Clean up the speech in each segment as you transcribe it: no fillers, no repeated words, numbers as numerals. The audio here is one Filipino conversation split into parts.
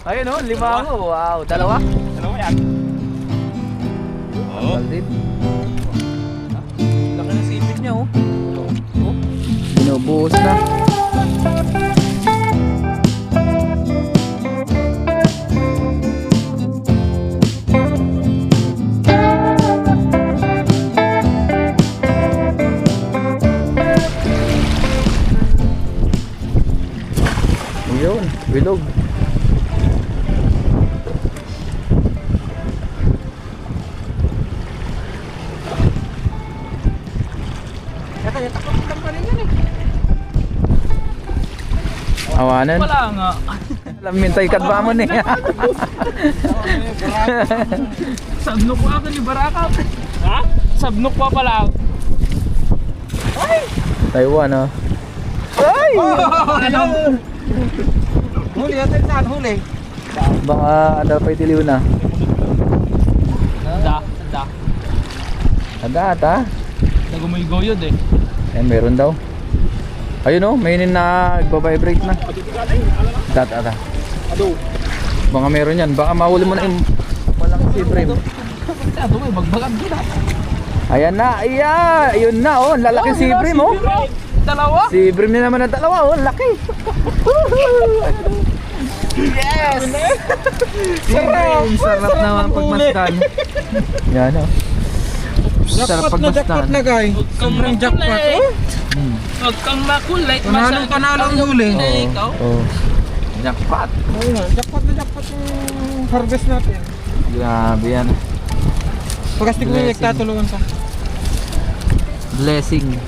Ayun oh, limango. Wow, dalawa. Dalawa yan. Oo. Din. Laki ng sipit niya oh. Binubuhos na. Ayun, bilog. Awanan. Wala nga. Alam mintay kat ba mo ni. Sabnok pa ako ni Baraka. Ha? Sabnok pa pala. Ay! Taiwan oh. Ay! Ano? Huli natin saan huli? Baka ano pa itiliw na. Da. Ada ata. Nagumoy goyod eh. Ayan, meron daw. Ayun oh, mayinin na nagbabibrate na. Ata. Ado. Baka meron yan. Baka mahuli mo na yung walang sea frame. Ado may bagbagan din ah. Ayan na, ayun na oh, ang lalaki sea frame oh. Dalawa? Sea frame na naman ang dalawa oh, ang laki. Yes! Sea frame, sarap naman pagmasdan. Yan oh. Sarap pagmasdan. Na guy. Sobrang jackpot. Huwag kang makulay. Panalo ang huli. Ikaw? Oh. Jackpot. Oo nga, jackpot na jackpot yung harvest natin. Grabe yan. Pagkastig mo yung Blessing. nagtatulungan ka. Blessing.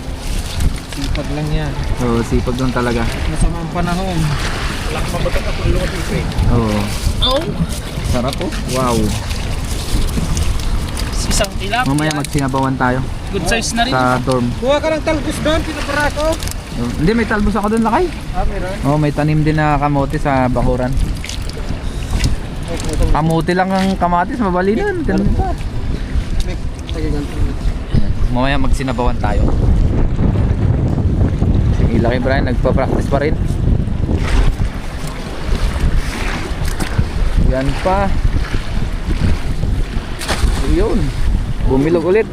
Sipag lang yan. Oh, sipag lang talaga. Masama ang panahon. Oh. Oh! Sarap oh. Wow. Isang tilap. Mamaya magsinabawan tayo Good size na rin. sa dorm. Kuha ka ng talbos doon, pinapara ko. Oh, hindi, may talbos ako doon lakay. Meron. Oh, may tanim din na kamote sa bakuran. Kamote lang ang kamatis, mabalinan. Ganun pa. Mamaya magsinabawan tayo. Sige, Lucky Brian, nagpa-practice pa rin. Yan pa. Yun. Bumilog ulit.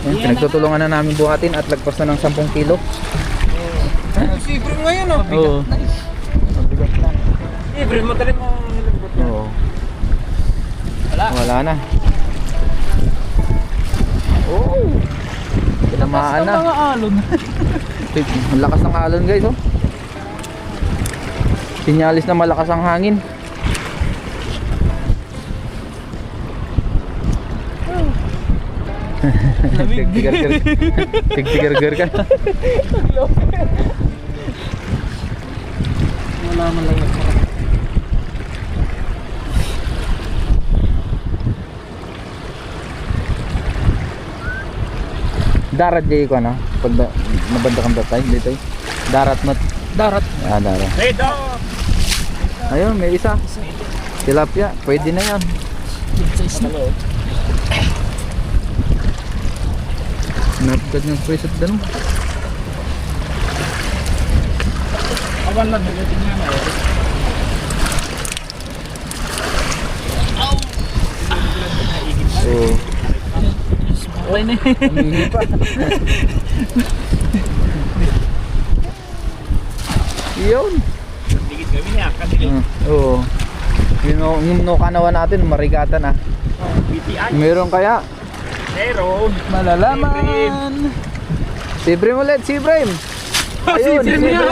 Yan, pinagtutulungan na namin buhatin at lagpas na ng 10 kilo. Sipre mo ngayon oh. Oo. Sipre mo talim mo. Oo. Wala na. Oh. Tinamaan na. Mga alon. Ang lakas ng alon guys oh. Sinyalis na malakas ang hangin. Tigtigar-gar ka. Wala man lang nagpara. Darat jay ko ano? Pag nabanda kang batay dito. Darat mat. Darat. Ah, darat. Ayun, may isa. Tilapia, pwede na yan. Good size na. Napagad ng presyo doon. Awan lang. Tingnan mo. So, Okay na. humihi pa. Yun. Digit kami niya. Kanili. Oo. Yung nukanawa natin, marigatan ah. BTI. Meron kaya? Meron. Malalaman. Si Brim ulit, si Brim. Ayun, si Brim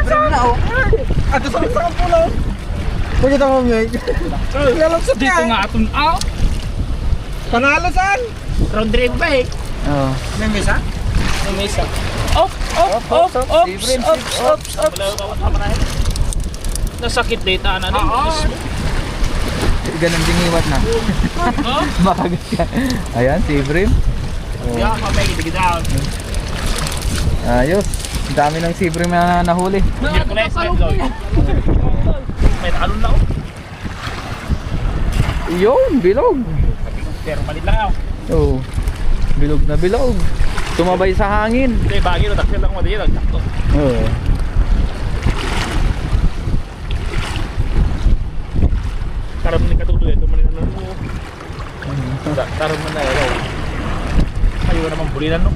na oh. At sa pulo. Pagkita mo Meg. Lalagsak Dito ka. nga atong out. Panalo saan? Round trip ba eh? Oh. May mesa? May isa. Off. Nasakit data na rin. Ganun ding iwat na. Makagat ka. Ayan, si Brim. Hindi ako mapagigit down. Ayos. Ang dami ng si Brim na nahuli. Hercules, may talon na ako. Yun, bilog. Pero malit lang ako. Oh. Bilog na bilog. Tumabay sa hangin. Hindi, bagay na. Taksil lang mo dito. Oo. Tarong mo na yun. Ayun naman bulinan no.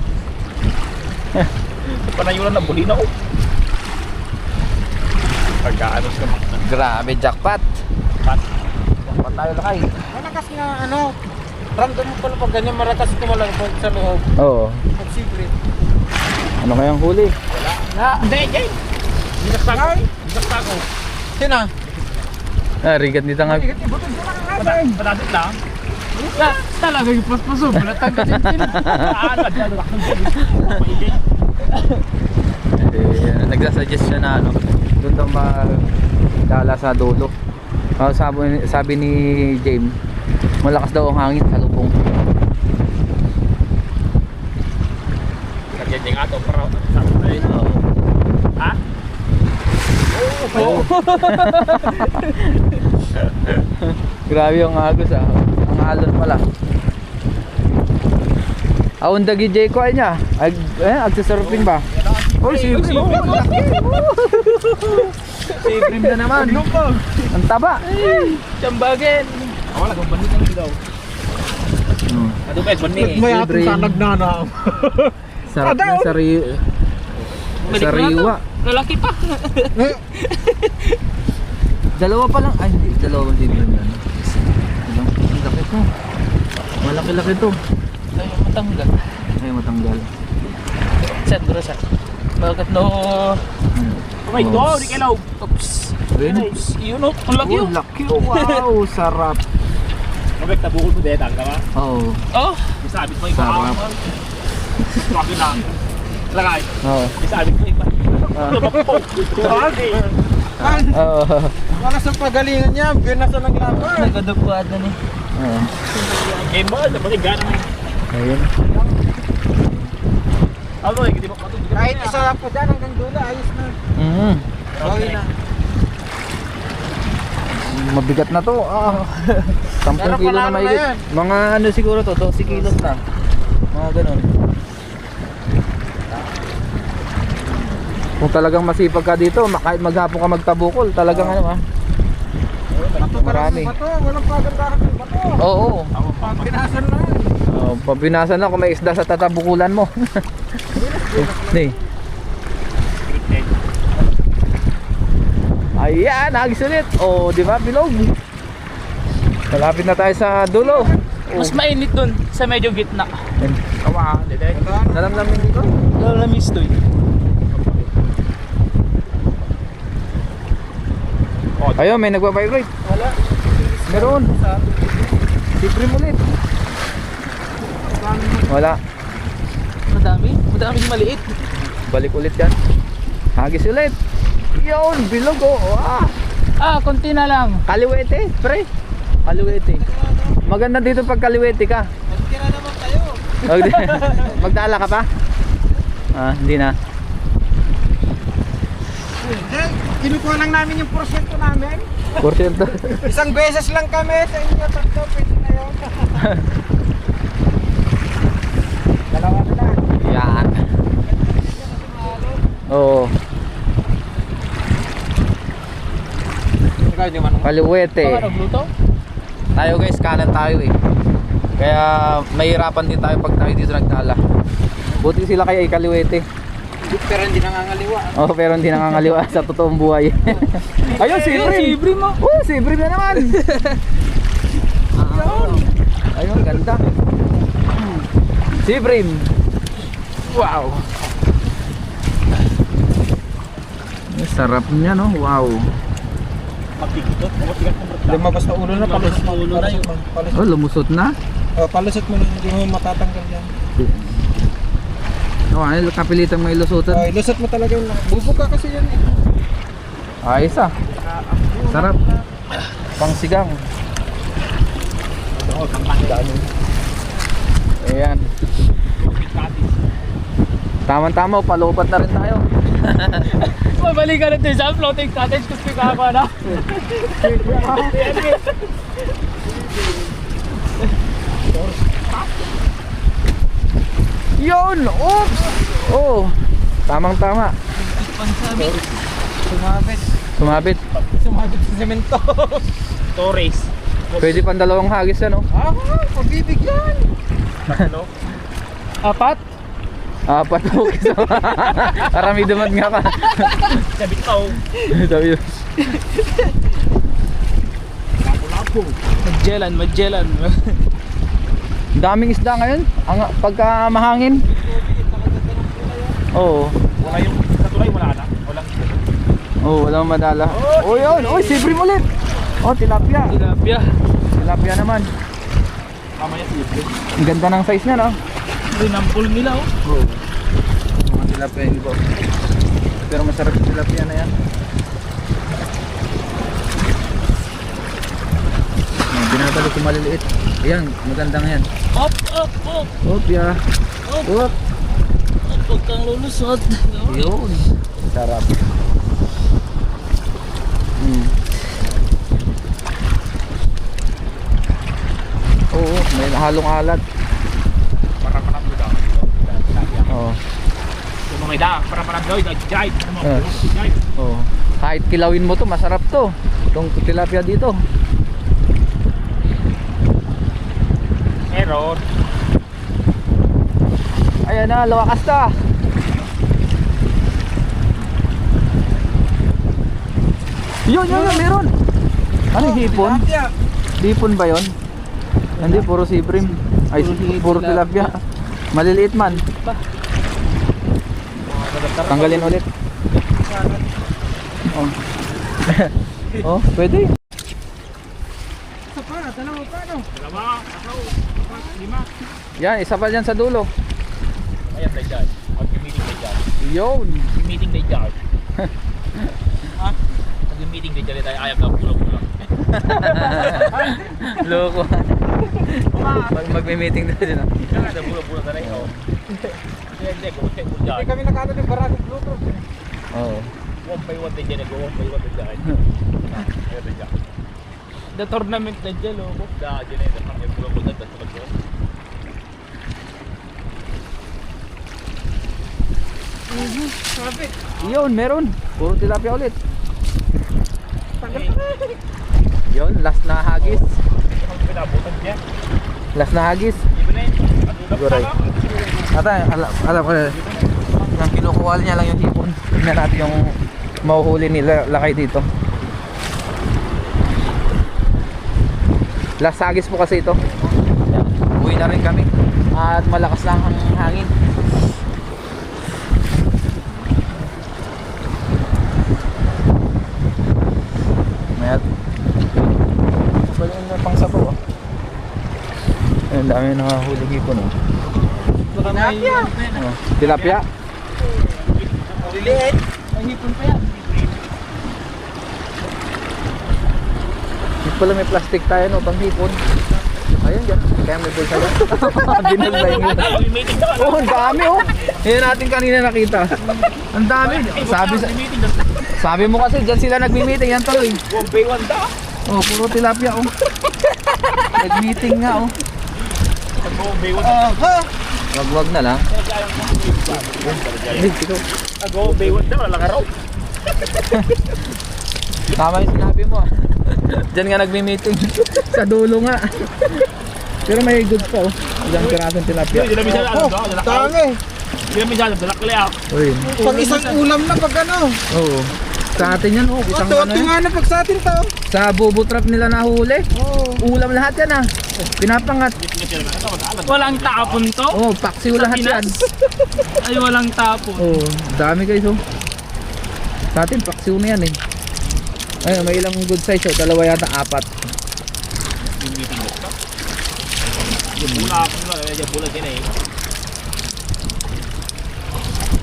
Panayunan na bulina ko. Pagkaanos ka. Grabe, jackpot. Pat. Jackpot tayo lakay. Malakas nga ano. Random mo pala pag ganyan malakas tumalabog sa loob. Oo. Pag secret. Ano kayang huli? Hindi, Jay. Binaksak ko. Sino? Ah, rigat nito nga. Panatit lang. Talaga yung paspaso. Balatang kasi sila. Nagsasuggest siya na ano, doon daw magdala sa dulo. Sabi ni James, malakas daw ang hangin sa lubong. Kaya nga ito para ha? Oo. Grabe yung agos ah. Ang alon pala. Aon dagi Jay ko ay niya. Agsasurfing ba? Oh, si Brim. Si Brim na naman. Ang taba. Tiyambagin. Wala kang banit ang daw. Ano ba, banit? May Libre. atong sa nagnanaw. Sarap na sariwa. Lalaki pa. Dalawa pa lang. Ay, hindi. Dalawang si Brim yan. Ang laki to. Malaki-laki to. Ay, matanggal. Ay, matanggal. Saan, bro, saan? Bakit no? Oh my God, di kailaw. Oops. Oops. Yun o, ang laki Oh, yun. laki. Wow, sarap. Mabek, tabukol mo dito, ang kama? Oh. Oh, isabit mo iba. Sarap. Laki na. Lagay. Oh. Isabit mo iba. Lagi. Oh. Wala sa pagalingan niya. Binasa ng laban. Nagadapuan na ni. Oh. Game ball, dapat yung gana mo. Ayun. Ano eh, hindi mo patutugin. Kahit isa lang po dyan hanggang dulo. Ayos na. Mhm. Okay na. Mabigat na to. 10 Pero kilo na panalo na mahigit. yan. Mga ano siguro to, 12 kilos na. Mga ganun. Kung talagang masipag ka dito, kahit maghapon ka magtabukol, talagang ano ah. Marami. Bato, walang pagandahan ng bato. Oo. Pinasan lang. Oh, pabinasan na kung may isda sa tatabukulan mo. Ni. Ayan, nagsulit. Oh, di ba? Bilog. Malapit na tayo sa dulo. Mas mainit dun sa medyo gitna. Kawa, dede. Nalamnamin dito. Lalamis to eh. Ayun, may nagbabibrate. Wala. Meron. Si Prim ulit. Wala. Madaming maliit. Balik ulit yan. Hagis ulit. Yun, bilog oh. Ah, Konti na lang. kaliwete, pre. Kaliwete. Maganda dito pag kaliwete ka. Magtira naman tayo. Magdala ka pa? Ah, hindi na. Hindi. Kinukuha lang namin yung porsyento namin. Porsyento. Isang beses lang kami sa inyo. Tatlo, pwede na yun. Dalawa na lang. Yan. Oo. Ikaw, di man. Kaliwete. Nagluto? Tayo guys, kanan tayo eh. Kaya mahirapan din tayo pag tayo dito nagdala. Buti sila kaya kaliwete. Pero hindi nangangaliwa. Oh, pero hindi nangangaliwa sa totoong buhay. Ayun, si Brim. Si Brim mo. Oh, si Brim na naman. Ayun, ganda. Si Brim. Wow. Sarap niya, no? Wow. Pagkikot. Lumabas na ulo na. Lumabas na ulo na yun. Oh, lumusot na. Oh, palusot mo na. Hindi mo matatanggal yan. Oh, ano, kapilitan mo ilusutan. Oh, ilusot mo talaga yung bubuka kasi yan eh. Ayos ah. Sarap. Pangsigang. Ayan. Tama-tama, palubat na rin tayo. Mabalik ka natin sa floating cottage kasi kakakuha na. Yun! Oops! Oh, tamang-tama. Sumabit. Sumabit. Sumabit sa semento. Torres. Pwede pang dalawang hagis yan, oh. Pagbibigyan. Tatlo. Apat. Apat po. Parami dumat nga ka. Sabi ko. Sabi yun. Lapo-lapo. Magellan. Daming isda ngayon. Pagka mahangin. Oo. Wala yung katulay, wala na. Walang Oo, walang madala. Oh, yun. Oh, sibrim ulit. Oh, tilapia. tilapia. Tilapia naman. Mamaya libre. Ang ganda ng size niya, no? Rinampol nila oh. Oo. Mga tilapia yung iba. Pero masarap yung tilapia na yan. Binabalik yung maliliit. Ayan, magandang yan. Op. Opya. Op. Huwag kang lulusot. Yun. Sarap. Oo, may halong alat. Para panang daw. Oo. Yung mga ida, para panang daw, jive. Oo. Kahit kilawin mo to, masarap to. Itong tilapia dito. Meron. Ayan na, lawakas ta. Yun, meron. Ano yung hipon? Hipon ba yun? Hindi, puro sibrim. Ay, puro tilapia. Maliliit man. Tanggalin ulit. Oh. Oh, pwede. Dalawa, tatlo, apat, lima. Yan, isa pa dyan sa dulo. Ayan tayo dyan. Mag-meeting tayo dyan. Yun. Mag-meeting tayo dyan. Ha? Mag-meeting tayo dyan tayo. Ayaw na pulang-pulang. Loko. Magme-meeting na din. Kaya na pulang-pulang na rin. Hindi, gumutay mo dyan. Hindi kami nakano ng barakong Bluetooth. Oo. One by one tayo dyan. One by one tayo dyan. Ayan tayo dyan. The tournament na dyan, loko. Dyan eh. Ang pulang-pulang na dyan. Yun, meron. Puro tilapia ulit. Yun, last na hagis. Last na hagis. Siguro. Ata, alam ko na. Ang kinukuha niya lang yung hipon. Tingnan natin yung mahuhuli nila lakay dito. Last hagis po kasi ito. Uwi na rin kami. At malakas lang ang hangin. Mayat. Balik na pang sabaw. Ang dami nakahuli hipon. Tilapia. Oh, tilapia. Liliit. Ang hipon pa yan. Hindi pala may plastic tayo, no, pang hipon. Ayun dyan. Kaya may bulsa dyan. Dinalay mo. Meeting na. Oh, ang dami, oh. Yan natin kanina nakita. Ang dami. Sabi mo kasi dyan sila nagmi-meeting. Yan tuloy. One by one daw. Oh, puro tilapia, oh. Nag-meeting nga, oh. One by one. Wag na lang. Hindi, ikaw. One by one daw. Walang araw. Tama yung sinabi mo, ah. Diyan nga nagmi-meeting. Sa dulo nga. Pero may good pa, oh. Ilang pirasong tilapia. Hindi na minsan ano daw. Dami. Hindi na minsan dalakli ako. Uy. Pag isang ulam na pag ano. Oo. Sa atin yan, oh. Isang Ito, ano yan. nga na pag sa atin to. Sa bubo trap nila nahuli. Oo. Ulam lahat yan, ah. Pinapangat. Walang tapon to. Oh, paksiw lahat yan. Ay walang tapon. Oh, dami guys, oh. Sa atin, paksiw na yan, eh. Ayun, may ilang good size, oh. Dalawa yata, apat. Yung meeting na ito. Yung bula ako na. Yung bula din eh.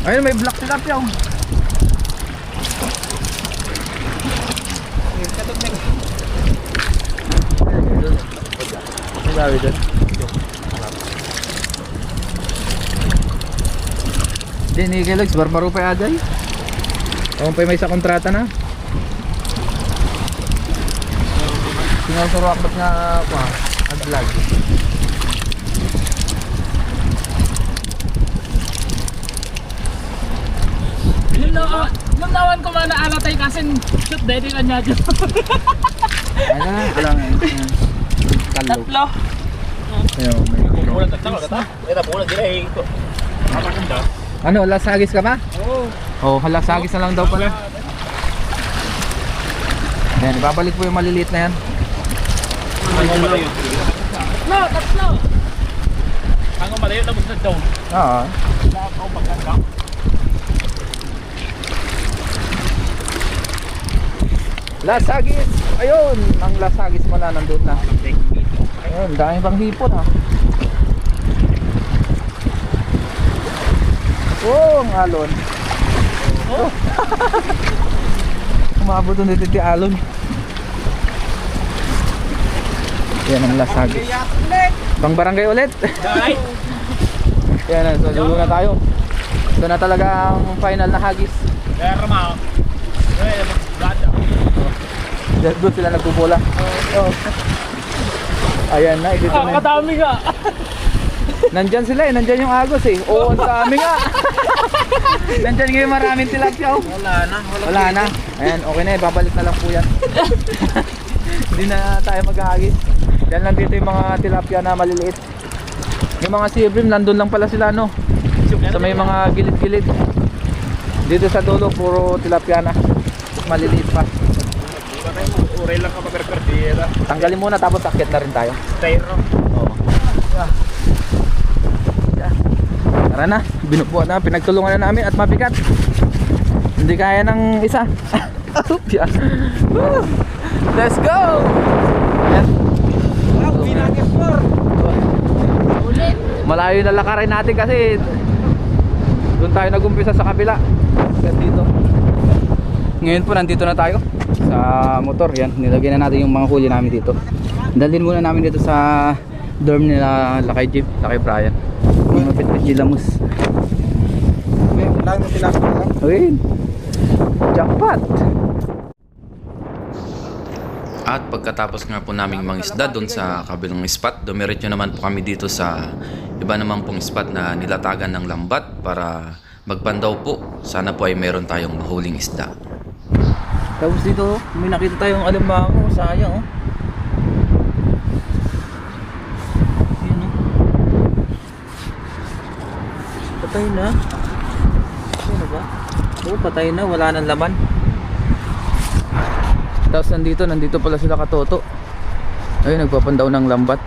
Ayun, may black tilapia, oh. Ang dami dyan. Hindi, ni Kellogg's, barbaro pa yada, eh. Kung pa may sa kontrata na. Sinusuro akbat nga pa, nag-vlog. Yung nawan ko ba na alatay kasi shoot dahil ka niya dyan. Ano na, alam nga. Tatlo. Ayun, may Bulan tatlo kata. Eta bulan dira ito. Apa kanda? Ano, lasagis ka ba? Oo. Oh, halasagis na lang daw pala. Yan, ibabalik po yung maliliit na yan. Tatlo. Ang malayo na basta daw. Oo. Ako pagkanda. Lasagis! Ayun! Ang lasagis pala nandun na. Ayun, dami pang hipon ha. Oh, ang alon. Oh. Umabot doon dito yung alon. Yan ang lasagis. Pang barangay ulit. Yan na, so dulo na tayo. Ito na talaga ang final na hagis. Kaya rama. Eh, ganda. Doon sila nagpupola. Oh. Ayan na, dito na. Kadami nga. Nandyan sila eh, nandyan yung agos eh. Oo, ang dami nga. Nandyan ngayon maraming tilapia oh. Wala na. Ayan, okay na eh, babalik na lang po yan. Hindi na tayo maghahagis. Yan lang dito yung mga tilapia na maliliit. Yung mga sea bream, nandun lang pala sila no. Sa may mga gilid-gilid. Dito sa dulo, puro tilapia na. Maliliit pa. Uray lang ka magkarkartira. Tanggalin muna tapos akit na rin tayo. Styro. Oo. Tara na, binubuhat na, pinagtulungan na namin at mabigat. Hindi kaya ng isa. Woo! Let's go! Yan. Malayo na lakarin natin kasi doon tayo nagumpisa sa kabila. Yan dito. Ngayon po nandito na tayo sa motor. Yan, nilagyan na natin yung mga huli namin dito. Dalhin muna namin dito sa dorm nila Lakay Jeep, Lakay Brian. Mga pitpit Gilamus. Lang mo tinapos. Ayun. Jackpot. At pagkatapos nga po naming mangisda doon sa kabilang spot, dumiretso naman po kami dito sa iba naman pong spot na nilatagan ng lambat para magpandaw po. Sana po ay meron tayong mahuling isda. Tapos dito, may nakita tayong alimango. Sayang oh. Yun oh. Patay na. Ano ba? Oo, patay na. Wala nang laman. Tapos nandito pala sila katoto. Ayun, nagpapandaw ng lambat.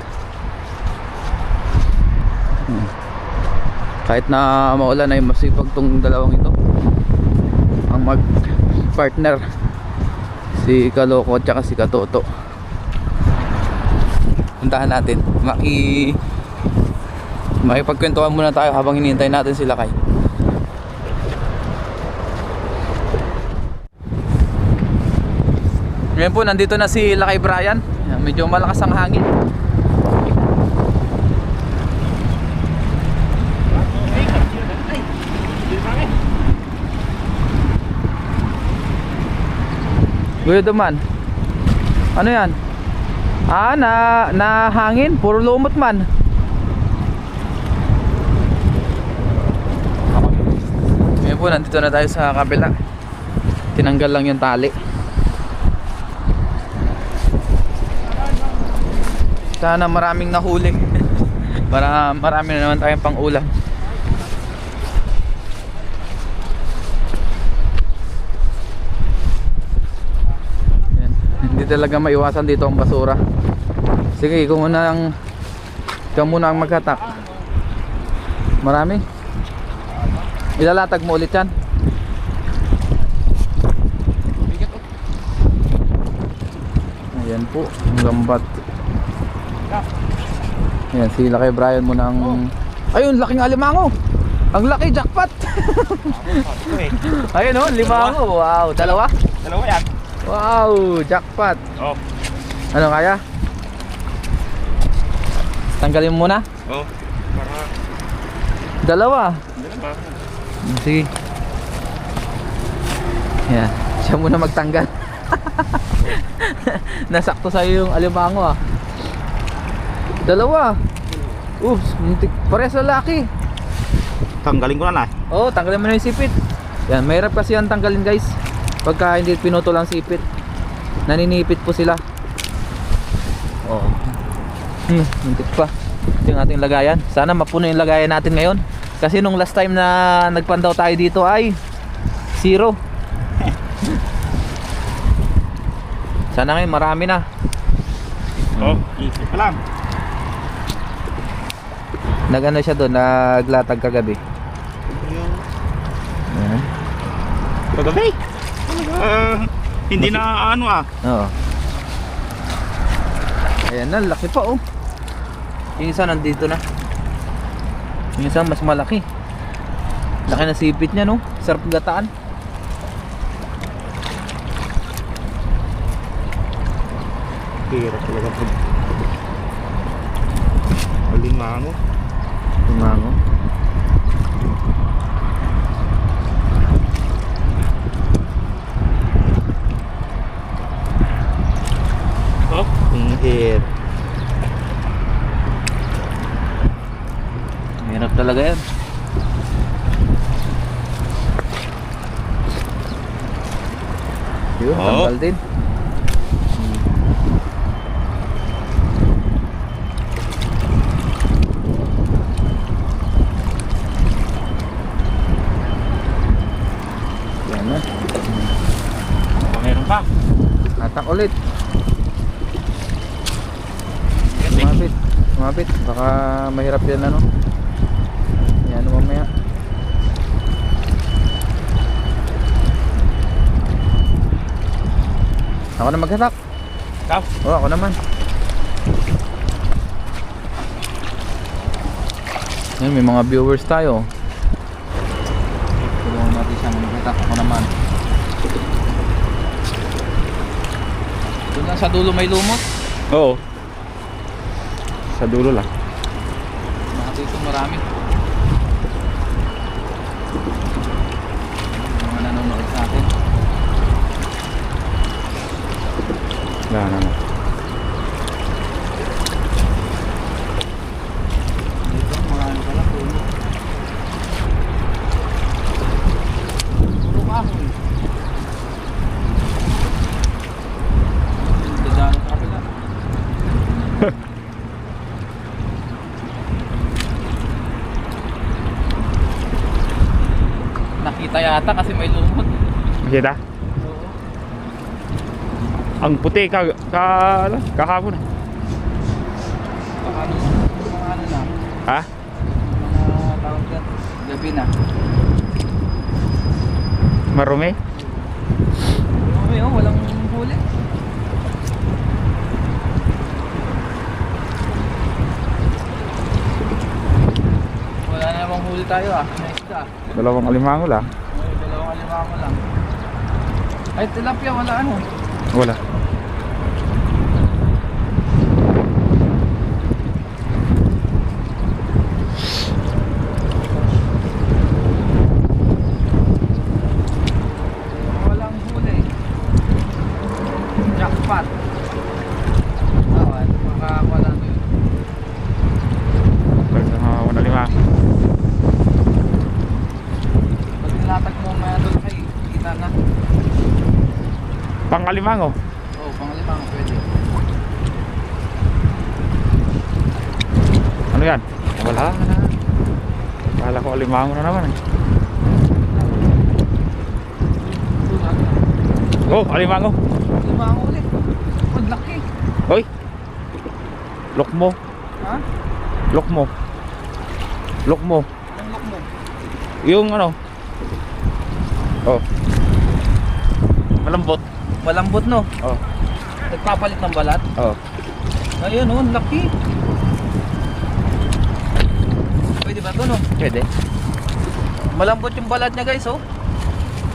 Kahit na maulan ay masipag tong dalawang ito. Ang mag-partner, si Kaloko at saka si Katoto. Puntahan natin. Makipagkwentuhan muna tayo habang hinihintay natin sila kay. Ngayon po, nandito na si Lakay Brian. Medyo malakas ang hangin. Guyo duman. Ano yan? Na hangin, puro lumot man. Ngayon po, nandito na tayo sa kabila. Tinanggal lang yung tali. Sana maraming nahuli. Para marami na naman tayong pang ulam. Yan. Hindi talaga maiwasan dito ang basura. Sige, ikaw muna ang maghatak. Marami. Ilalatag mo ulit yan. Ayan po, ang lambat. Ayan, si Lakay Brian mo ng... Ayun, laking alimango. Ang laki, jackpot. Ayun oh, limango. Wow, dalawa? Dalawa yan. Wow, jackpot. Oh. Ano kaya? Tanggalin mo muna. Oh. Para Dalawa. Sige. Ayan, siya muna magtanggal. Nasakto sa'yo yung alimango ah. Dalawa. Oops, muntik. Parehas lalaki. tanggalin ko na na. Oo, tanggalin mo na yung sipit. Yan, mahirap kasi yan tanggalin guys. Pagka hindi pinutol ang sipit, naninipit po sila. Oo. Muntik pa. Ito yung ating lagayan. Sana mapuno yung lagayan natin ngayon. Kasi nung last time na nagpandaw tayo dito ay 0. Sana ngayon marami na. Oh, easy pa lang. Nagano siya doon, naglatag kagabi. Ayan. Kagabi. Hindi na ano ah. Oo. Ayan na, laki pa oh. Yung isa nandito na. Yung isa mas malaki. Laki na sipit niya no. Sarap gataan. Hirap talaga po. Alimango. Tumango. Oh, hirap. Hirap talaga yan. Yun, Oh. tanggal din. Yan na. Meron pa. Atak ulit. Sumabit. Sumabit. Baka mahirap yan ano. Yan mamaya. Ako na maghatak. Ikaw? Oo, ako naman. Yan, may mga viewers tayo. Tulungan natin siya maghatak. Ako naman. Doon lang sa dulo may lumot. Oo. Sa dulo lang. Mga dito marami. Mga nanonood sa atin. Yan, ano. Dito, mga ano pala, puno. Puro kahoy. Dadaan sa kapila. Nakita yata kasi may lumot. Makita? Oo. Ang puti kahapon. Baka mga ano na. Ha? Mga tawag dyan. Gabi na. Marumi? Marami oh, walang huli. Wala na namang huli tayo ah. Nice ka. Dalawang alimango lang. May dalawang alimango lang. Ay, tilapia wala ano. Wala. Walang huli. Jackpot. Awan, makakakuha lang yun. Sa mga alimango. Pag nilatag mo maya doon kay kita na. Pang alimango. Oo, pangalimango pwede. Ano yan? Wala na. Kala ko alimango na naman eh. Oh, alimango. Alimango ulit. Ang laki. Hoy. Look mo. Ha? Look mo. Look mo. Ang look mo. Yung ano. Oh. Malambot. Malambot no? Oh. Nagpapalit ng balat. Oh. Ayun oh, ang laki. Pwede ba ito no? Pwede. Malambot yung balat niya guys oh.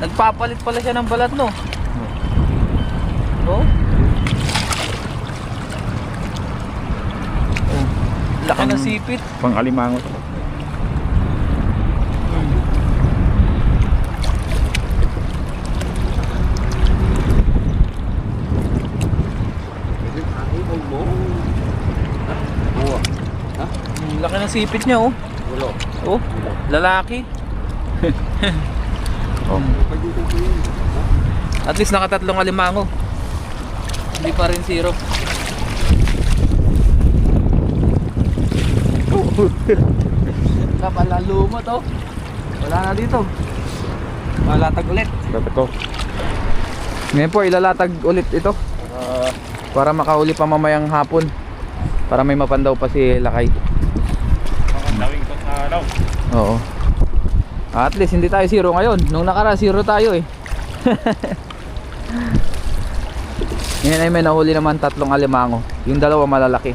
Nagpapalit pala siya ng balat no. Oh. Oh. Laki ng sipit. Pang alimango. Laki ng sipit niya oh. Oh, lalaki. Oh. At least nakatatlong alimango. Hindi pa rin 0. Kapala lumot oh. Wala na dito. Malatag ulit. Dapat ko. Ngayon po ilalatag ulit ito para makauli pa mamayang hapon. Para may mapandaw pa si Lakay. Pakandawin ko sa araw. Oo. At least hindi tayo zero ngayon. Nung nakara zero tayo eh. Ngayon ay may nahuli naman 3 alimango. Yung 2 malalaki.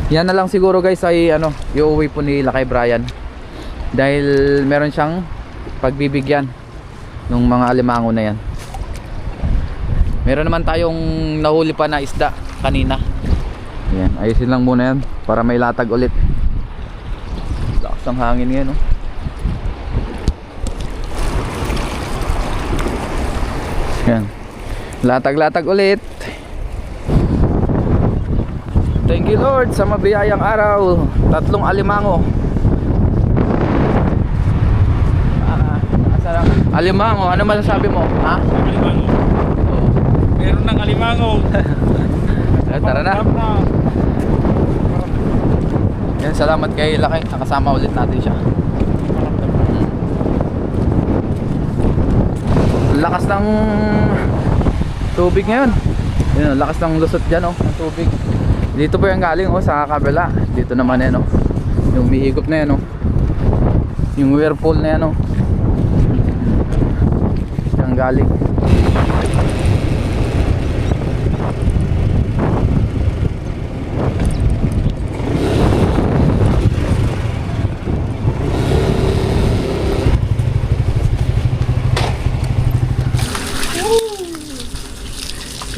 Yan na lang siguro guys ay ano, iuwi po ni Lakay Brian. Dahil meron siyang pagbibigyan ng mga alimango na yan. Meron naman tayong nahuli pa na isda kanina. Yan, ayusin lang muna yan para may latag ulit. Lakas ng hangin ngayon oh. Yan. Latag-latag ulit. Thank you Lord sa mabiyayang araw. 3 alimango. Alimango, ano masasabi mo? Ha? Alimango. Oo. Meron ng alimango. Tara na. Yan, salamat kay Lakay. Nakasama ulit natin siya. Lakas ng tubig ngayon. Yan, lakas ng lusot dyan oh, ng tubig. Dito po yung galing oh, sa kabila. Dito naman yan oh. Yung umihigop na yan oh. Yung whirlpool na yan oh. Yung galing.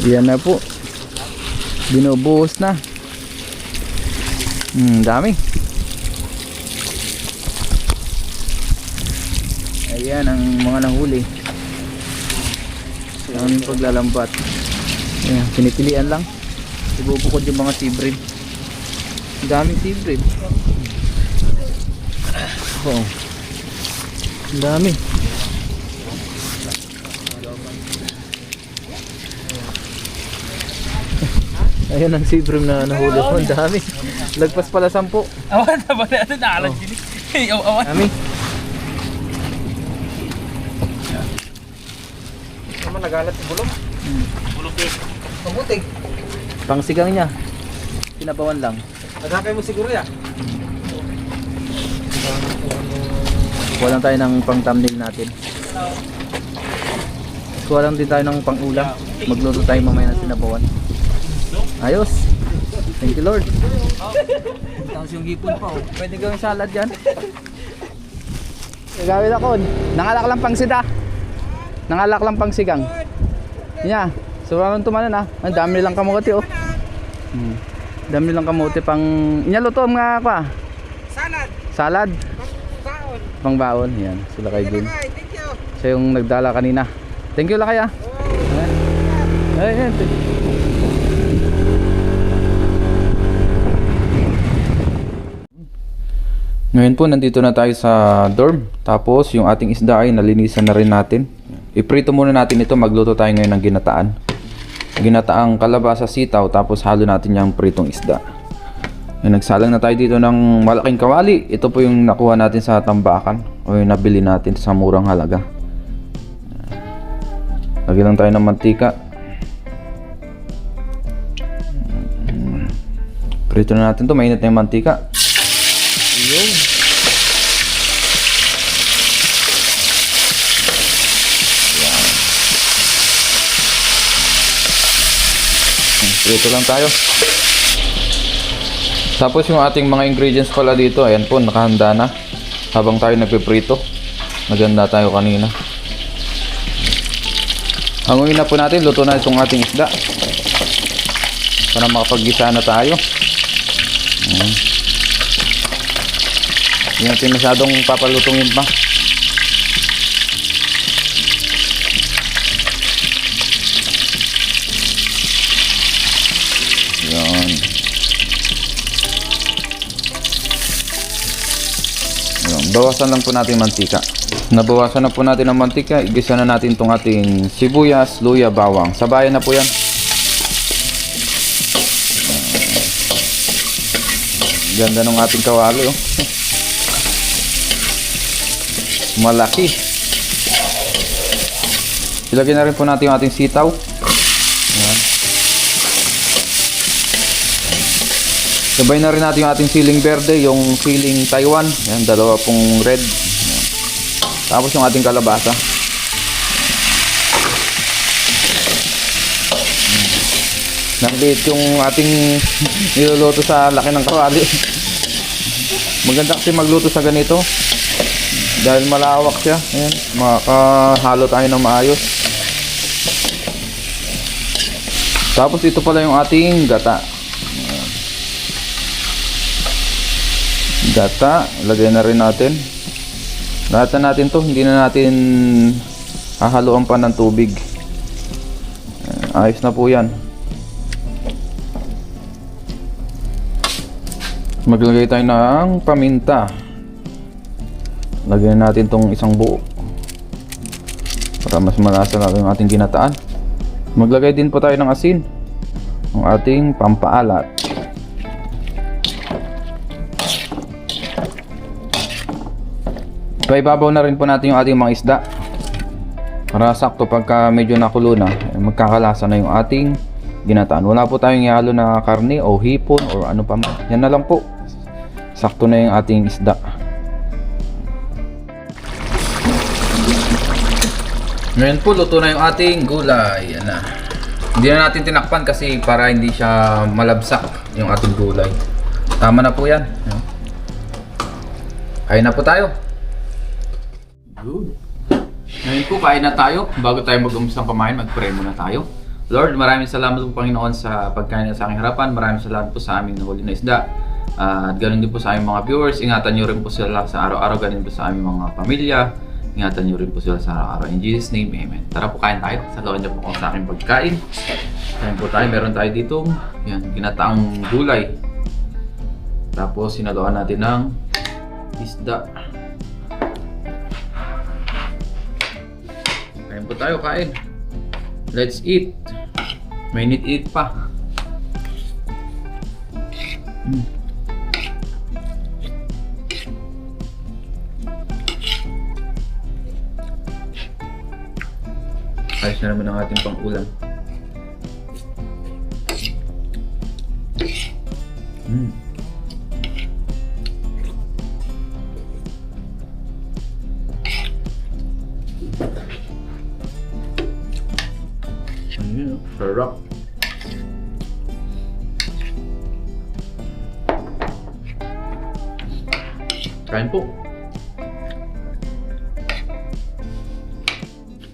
Yan na po. Binubuhos na. Dami. Ayan ang mga nahuli. Ang paglalambat. Ayan, pinipilian lang. Ibubukod yung mga sea-breed. Daming sea-breed. Oo. Ang dami. Ayun ang sea-bream na nahuli ko. Ang dami. Lagpas pala 10. Awan na ba natin naalat din? Awan. Dami. Naman nagalat si Bulong. Bulok eh. Mabuti. Pangsigang niya. Pinabawan lang. Nagakay mo siguro ya. Kuha lang tayo ng pang thumbnail natin. Kuha lang din tayo ng pang ulam. Magluto tayo mamaya ng sinabawan. Ayos. Thank you Lord. Tapos yung hipon pa oh. Pwede gawing salad yan. Gagawin ako. Nangalak lang pang sida. Nangalak lang pang sigang. Yeah. So walang tumanan ah. Ang dami nilang kamote oh. Dami nilang kamote pang inyaluto nga pa. Salad. Salad. Baon. Pang baon. Yan. Sila kay Jun. Thank you. Siya yung nagdala kanina. Thank you Lakay ah. Ayan. Ngayon po nandito na tayo sa dorm. Tapos yung ating isda ay nalinisan na rin natin. Iprito muna natin ito. Magluto tayo ngayon ng ginataan. Ginataang kalabasa, sitaw. Tapos halo natin yung pritong isda. Nagsalang na tayo dito ng malaking kawali. Ito po yung nakuha natin sa tambakan. O yung nabili natin sa murang halaga. Lagyan lang tayo ng mantika. Prito na natin to. Mainit na yung mantika. Yun. Prito lang tayo. Tapos yung ating mga ingredients pala dito, ayan po, nakahanda na. Habang tayo nagpiprito. Naganda tayo kanina. Hanguin na po natin, luto na itong ating isda. Para makapag-gisa na tayo. Ayan. Hindi natin masyadong papalutungin pa. Yan. Yan. Bawasan lang po natin mantika. Nabawasan na po natin ang mantika. Igisa na natin itong ating sibuyas, luya, bawang. Sabayan na po yan. Ganda ng ating kawali, oh. Malaki. Ilagay na rin po natin yung ating sitaw. Ayan. Sabay na rin natin yung ating siling verde, yung siling Taiwan. Ayan, dalawa pong red. Ayan. Tapos yung ating kalabasa. Nangliit yung ating niluluto sa laki ng kawali. Maganda kasi magluto sa ganito dahil malawak siya. Ayan, makakahalo tayo ng maayos. Tapos ito pala yung ating gata. Ayan. Gata, lagay na rin natin. Lahat na natin to, hindi na natin hahaluan pa ng tubig. Ayan, ayos na po yan. Maglagay tayo ng paminta. Lagyan natin tong isang buo para mas malasa lalo yung ating ginataan. Maglagay din po tayo ng asin, ang ating pampaalat. Ibabaw na rin po natin yung ating mga isda para sakto pagka medyo nakulo na, magkakalasa na yung ating ginataan. Wala po tayong ihalo na karne o hipon o ano pa man. Yan na lang po. Sakto na yung ating isda. Ngayon po, luto na yung ating gulay. Yan na. Hindi na natin tinakpan kasi para hindi siya malabsak yung ating gulay. Tama na po yan. Kain na po tayo. Good. Ngayon po, kain na tayo. Bago tayo mag-umpisang kumain, mag-pray muna tayo. Lord, maraming salamat po Panginoon sa pagkain sa aking harapan. Maraming salamat po sa aming nahuli na isda. At ganoon din po sa aming mga viewers. Ingatan nyo rin po sila sa araw-araw. Ganoon po sa aming mga pamilya. Ingatan nyo rin po sila sa araw-araw. In Jesus' name, Amen. Tara po, kain tayo. Saluhan niyo po ako sa aking pagkain. Kain po tayo. Meron tayo ditong ginataang gulay. Tapos sinaluan natin ng isda. Kain po tayo, kain. Let's eat. Mainit eat pa. Ayos na naman ang ating pang-ulam. Sarap. Kain po.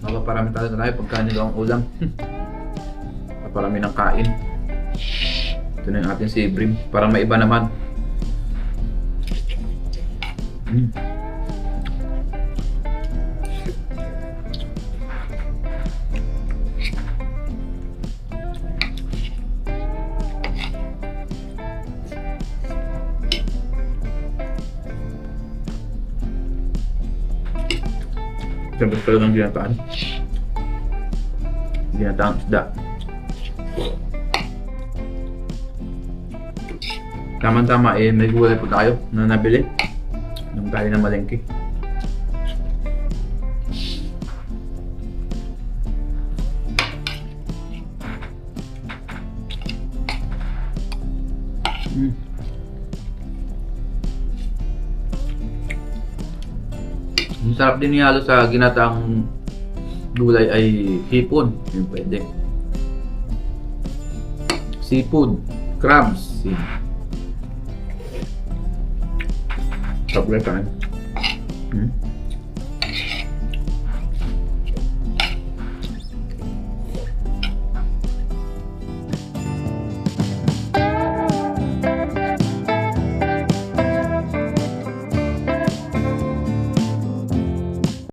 Napaparami talaga tayo pagka nilo ang ulam. Napaparami ng kain. Ito na yung ating sibrim. Para maiba naman. Siyempre talagang ginataan. Ginataang isda. Tama-tama may gulay po tayo na nabili nung tayo na malengke. Ang sarap din ihalo sa ginataang gulay ay hipon. Yung pwede. Seafood. Crabs. Sarap rin pa.